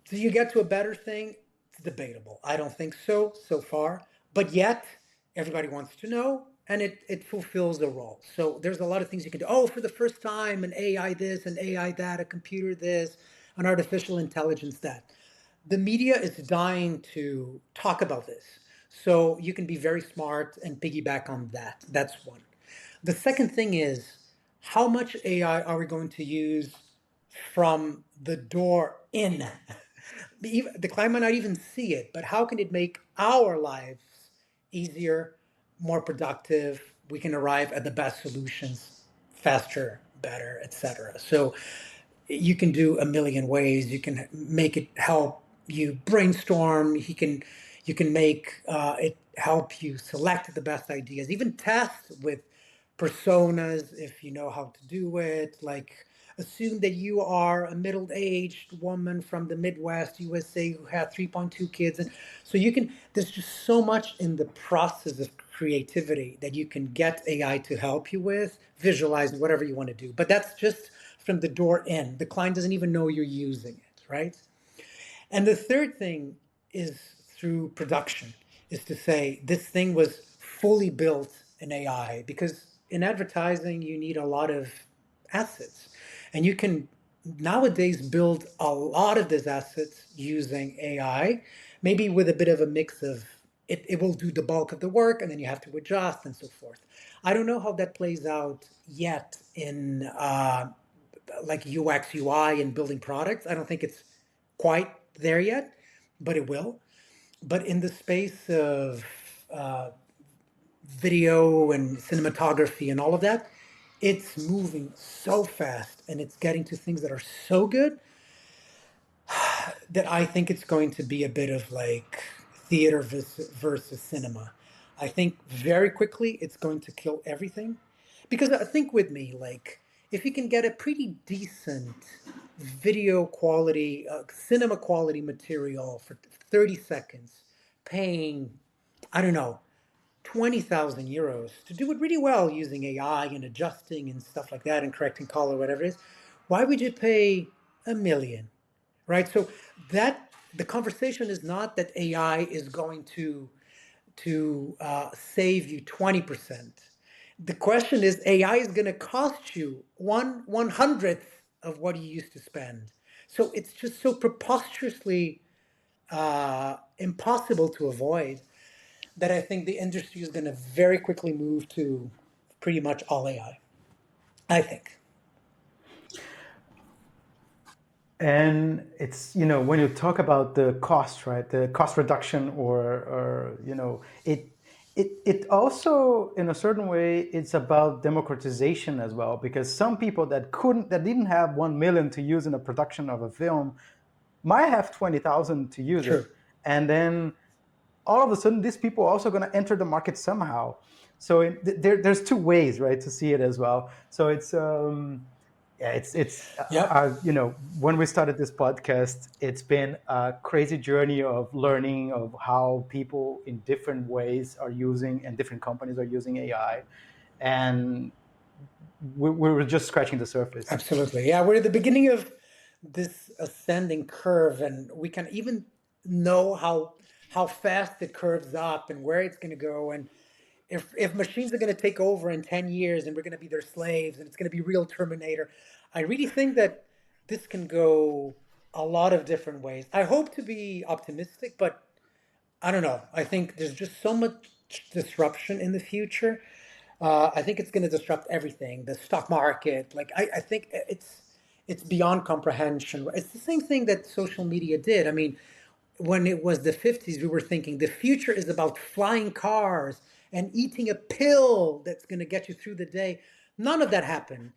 Do you get to a better thing? It's debatable. I don't think so far. But yet, everybody wants to know, and it fulfills the role. So there's a lot of things you can do. Oh, for the first time, an AI this, an AI that, a computer this, an artificial intelligence that. The media is dying to talk about this. So you can be very smart and piggyback on that. That's one. The second thing is, how much AI are we going to use from the door in? The client might not even see it, but how can it make our lives easier, more productive? We can arrive at the best solutions faster, better, etc. So you can do a million ways. You can make it help you brainstorm. You can make it help you select the best ideas. Even test with personas if you know how to do it. Like assume that you are a middle-aged woman from the Midwest, USA, who had 3.2 kids, and so you can. There's just so much in the process of creativity that you can get AI to help you with, visualize whatever you want to do. But that's just from the door in. The client doesn't even know you're using it, right? And the third thing is through production, is to say this thing was fully built in AI because in advertising you need a lot of assets. And you can nowadays build a lot of these assets using AI, maybe with a bit of a mix of it will do the bulk of the work and then you have to adjust and so forth. I don't know how that plays out yet in like UX, UI, and building products. I don't think it's quite there yet, but it will. But in the space of uh, video and cinematography and all of that, it's moving so fast and it's getting to things that are so good that I think it's going to be a bit of like theater versus cinema. I think very quickly it's going to kill everything. Because I think with me, like, if you can get a pretty decent video quality, cinema quality material for 30 seconds, paying, I don't know, 20,000 euros to do it really well using AI and adjusting and stuff like that and correcting color, whatever it is, why would you pay a million? Right? So that the conversation is not that AI is going to save you 20%. The question is AI is going to cost you one hundredth of what you used to spend. So it's just so preposterously impossible to avoid that I think the industry is going to very quickly move to pretty much all AI. I think. And it's, when you talk about the cost, right, the cost reduction, or it also, in a certain way, it's about democratization as well, because some people that didn't have 1 million to use in a production of a film might have 20,000 to use it. True. And then all of a sudden, these people are also going to enter the market somehow. So there's two ways, right, to see it as well. So it's yeah, Yep. when we started this podcast, it's been a crazy journey of learning of how people in different ways are using, and different companies are using AI, and we were just scratching the surface. Absolutely. Yeah, we're at the beginning of this ascending curve, and we can even know how fast it curves up and where it's going to go. And if machines are going to take over in 10 years and we're going to be their slaves and it's going to be real Terminator, I really think that this can go a lot of different ways. I hope to be optimistic, but I don't know. I think there's just so much disruption in the future. I think it's going to disrupt everything, the stock market. Like I think it's beyond comprehension. It's the same thing that social media did. I mean, when it was the 50s, we were thinking the future is about flying cars and eating a pill that's going to get you through the day. None of that happened.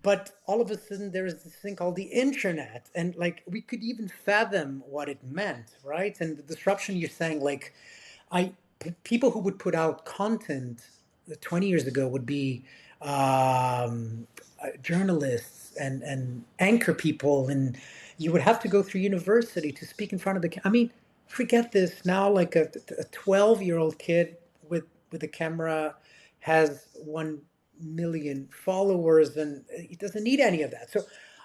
But all of a sudden, there is this thing called the internet. And like we could even fathom what it meant, right? And the disruption you're saying, like, people who would put out content 20 years ago would be journalists and anchor people, and you would have to go through university to speak in front of I mean, forget this now. Like a 12-year-old kid with a camera has 1 million followers, and he doesn't need any of that. So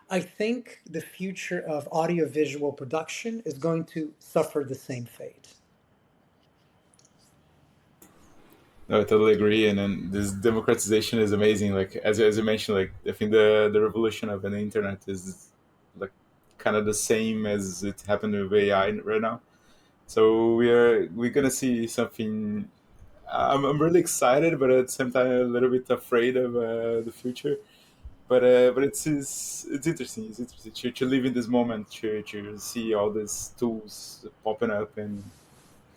I think the future of audiovisual production is going to suffer the same fate. No, I totally agree. And then this democratization is amazing. Like as you mentioned, like I think the revolution of an internet is like kind of the same as it happened with AI right now. So we're gonna see something. I'm really excited, but at the same time a little bit afraid of the future. But it's interesting. It's interesting to live in this moment, to see all these tools popping up,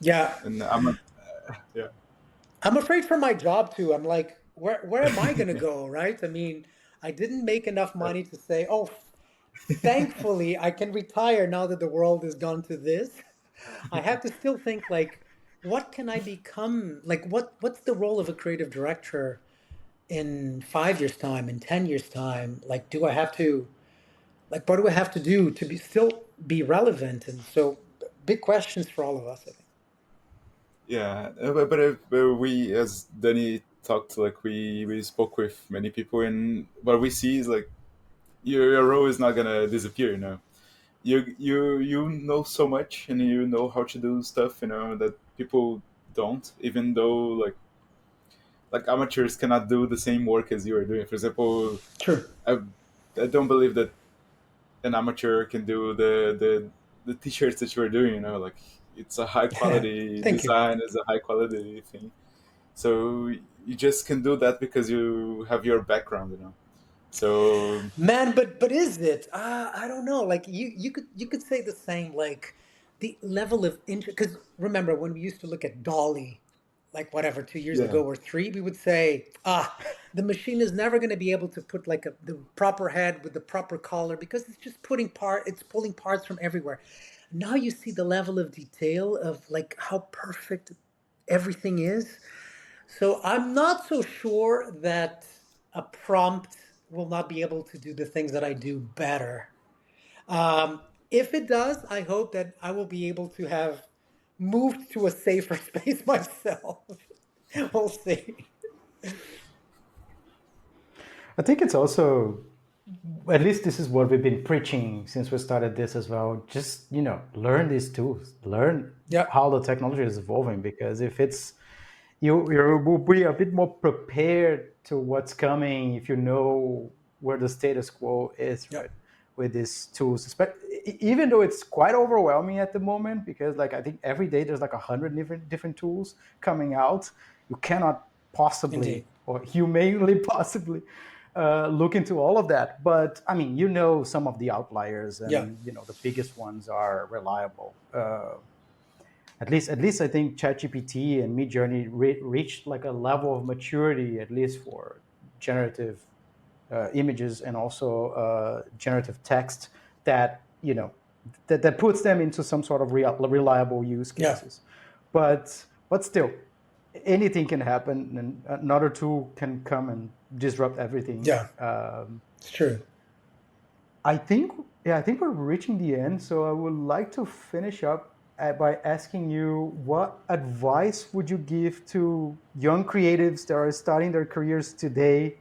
Yeah, and I'm yeah. I'm afraid for my job too. I'm like, where am I going to go, right? I mean, I didn't make enough money to say, oh, thankfully I can retire now that the world has gone to this. I have to still think like, what can I become? Like, what's the role of a creative director in 5 years' time, in 10 years' time? Like, do I have to, like, what do I have to do to be still be relevant? And so, big questions for all of us, I think. Yeah, but we, as Danny talked, like we spoke with many people, and what we see is like your role is not gonna disappear. You know so much, and you know how to do stuff. That people don't, even though like amateurs cannot do the same work as you are doing. For example, True. I I don't believe that an amateur can do the t-shirts that you are doing. Like it's a high quality Thank you. design, is a high quality thing. So you just can do that because you have your background. So Man, but is it? I don't know. Like you could say the same. Like the level of interest. Because remember when we used to look at Dolly, like whatever 2 years yeah, ago or three, we would say, the machine is never going to be able to put like the proper head with the proper collar because it's just it's pulling parts from everywhere. Now you see the level of detail of like how perfect everything is. So I'm not so sure that a prompt will not be able to do the things that I do better. If it does, I hope that I will be able to have moved to a safer space myself. We'll see. I think it's also, at least this is what we've been preaching since we started this as well. Just, learn these tools, learn Yeah, how the technology is evolving, because if it's, you will be a bit more prepared to what's coming if you know where the status quo is, yeah, right? With these tools, even though it's quite overwhelming at the moment, because like I think every day there's like 100 different tools coming out. You cannot possibly indeed. or humanly possibly look into all of that. But I mean, some of the outliers, Yeah, and the biggest ones are reliable. At least I think ChatGPT and MidJourney reached like a level of maturity, at least for generative images and also generative text, that that puts them into some sort of reliable use yeah, cases. But still, anything can happen, and another tool can come and disrupt everything. yeah. It's true. I think we're reaching the end, so I would like to finish up by asking you, what advice would you give to young creatives that are starting their careers today,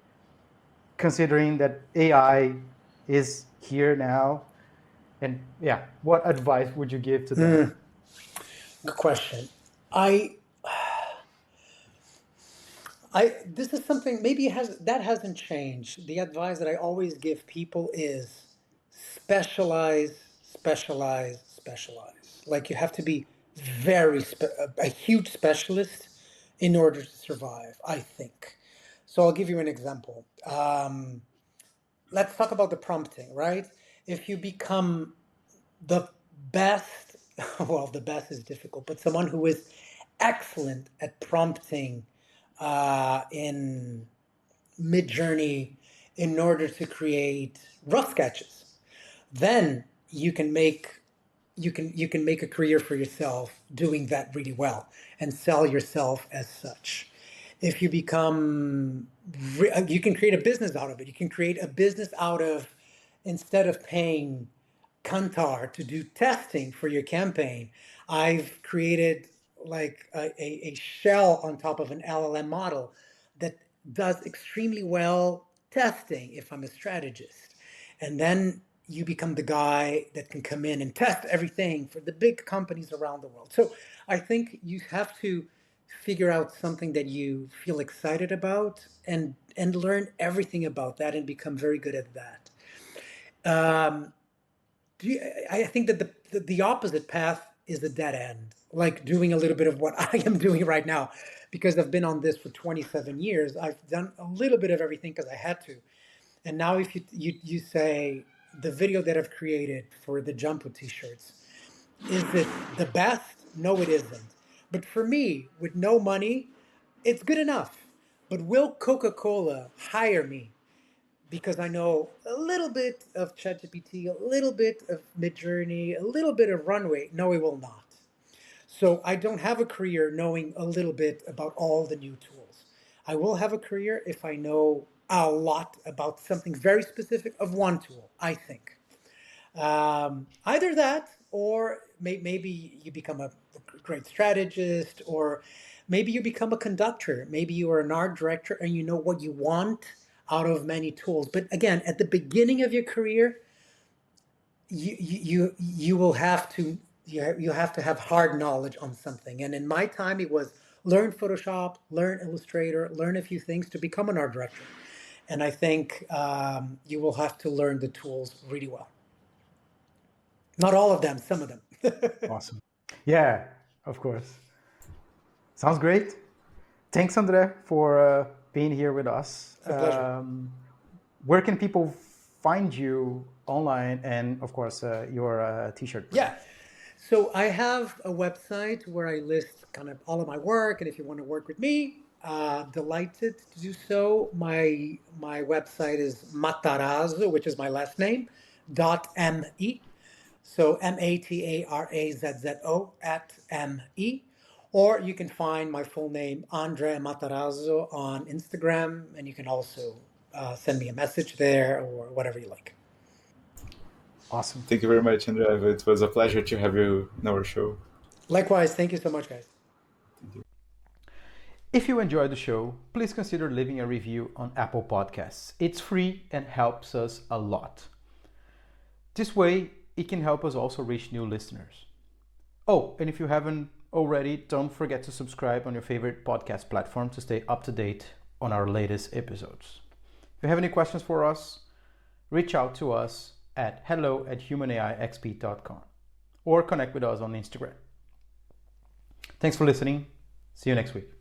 considering that AI is here now? And yeah, what advice would you give to them? Good question. I This is something maybe that hasn't changed. The advice that I always give people is specialize, specialize, specialize. Like you have to be a huge specialist in order to survive, I think. So I'll give you an example. Let's talk about the prompting, right? If you become the best, well, the best is difficult, but someone who is excellent at prompting in MidJourney in order to create rough sketches, then you can make a career for yourself doing that really well and sell yourself as such. If you become, you can create a business out of it. You can create a business out of, instead of paying Kantar to do testing for your campaign, I've created like a shell on top of an LLM model that does extremely well testing if I'm a strategist. And then you become the guy that can come in and test everything for the big companies around the world. So I think you have to figure out something that you feel excited about and learn everything about that and become very good at that. Um, I think that the opposite path is the dead end, like doing a little bit of what I am doing right now, because I've been on this for 27 years. I've done a little bit of everything because I had to. And now if you say the video that I've created for the Jumpu t-shirts, is it the best? No, it isn't. But for me, with no money, it's good enough. But will Coca-Cola hire me because I know a little bit of ChatGPT, a little bit of MidJourney, a little bit of Runway? No, it will not. So I don't have a career knowing a little bit about all the new tools. I will have a career if I know a lot about something very specific of one tool, I think. Either that, or maybe you become a great strategist, or maybe you become a conductor. Maybe you are an art director and you know what you want out of many tools. But again, at the beginning of your career, you will have to you have to have hard knowledge on something. And in my time, it was learn Photoshop, learn Illustrator, learn a few things to become an art director. And I think you will have to learn the tools really well. Not all of them, some of them. Awesome. Yeah, of course. Sounds great. Thanks, André, for being here with us. It's a pleasure. Where can people find you online and, of course, your t-shirt? Yeah. So I have a website where I list kind of all of my work, and if you want to work with me, delighted to do so. My website is Matarazzo, which is my last name, .me. So Matarazzo @me. Or you can find my full name, André Matarazzo, on Instagram, and you can also send me a message there or whatever you like. Awesome. Thank you very much, Andrea. It was a pleasure to have you in our show. Likewise, thank you so much, guys. If you enjoyed the show, please consider leaving a review on Apple Podcasts. It's free and helps us a lot. This way, it can help us also reach new listeners. Oh, and if you haven't already, don't forget to subscribe on your favorite podcast platform to stay up to date on our latest episodes. If you have any questions for us, reach out to us at hello@humanaixp.com or connect with us on Instagram. Thanks for listening. See you next week.